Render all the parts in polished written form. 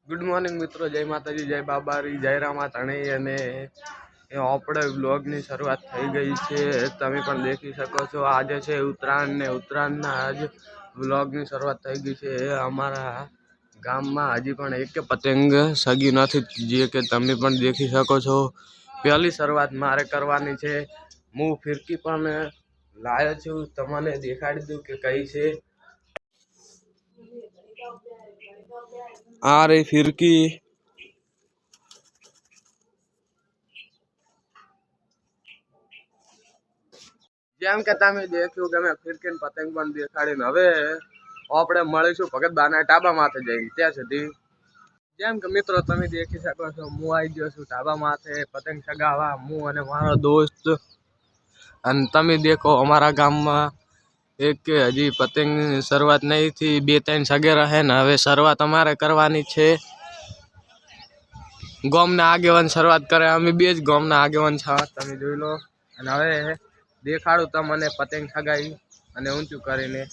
Good morning મિત્રો, જય માતાજી, જય બાબારી, જય રામા ધણી. અને આપણે વ્લોગની શરૂઆત થઈ ગઈ છે, તમે પણ દેખી શકો છો. આજે છે ઉત્તરાયણ ને ઉત્તરાયણના આજ વ્લોગની શરૂઆત થઈ ગઈ છે. અમારા ગામમાં હજી પણ એક પતંગ સગી નથી, જે કે તમે પણ દેખી શકો છો. પહેલી શરૂઆત મારે કરવાની છે. હું ફિરકી પણ લાવ્યો છું, તમને દેખાડી દઉં કે કઈ છે. આ રહી ફિરકી. જેમ કે તમે દેખ્યું કે મેં ફિરકી પતંગ પણ દેખાડીને હવે આપણે મળીશું ભગત બાના ટાબા માથે જઈને. ત્યાં સુધી જેમ કે મિત્રો તમે દેખી શકો છો, હું આવી ગયો છું ઢાબા માથે પતંગ ચગાવવા, હું અને મારો દોસ્ત. અને તમે દેખો અમારા ગામમાં એક કે હજી પતંગ શરૂઆત નહીં થી, 2-3 સગેરા હે ને હવે શરૂઆત અમારે કરવાની છે. ગામના આગેવાન શરૂઆત કરે, અમે બે જ ગામના આગેવાન છે, તમે જોઈ લો. અને હવે દેખાડું તમને પતંગ સગાઈ અને ઊંચું કરીને.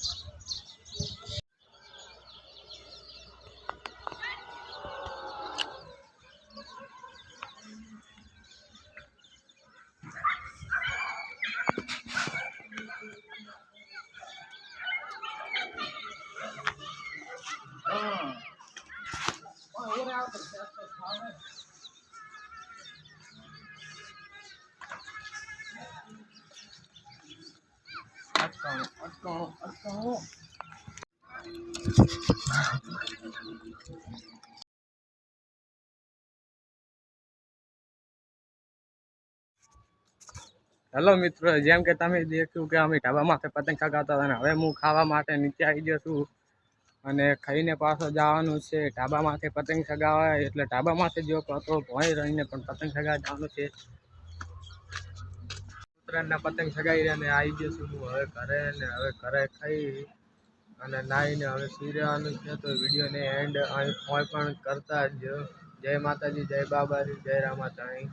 હેલો મિત્રો, જેમ કે તમે દેખ્યું કે અમે ઢાબા માથે પતંગ ચગાવતા હતા, અને હવે હું ખાવા માટે નીચે આવી ગયો છું. અને ખાઈને પાછો જવાનું છે ઢાબા માથે પતંગ ચગાવવા. એટલે ઢાબા માથે જો તો ભોંય રહીને પણ પતંગ ચગાવવા જવાનું છે. ઉત્તરાયણના પતંગ ચગાવી અને આવી ગયો છું હું હવે ઘરે. ને હવે ઘરે ખાઈ અને નાહીને હવે સુઈ રહેવાનું છે. તો વિડીયોને એન્ડ અહીં કોઈ પણ કરતા જ. જય માતાજી, જય બાબારી, જય રામા ધણી.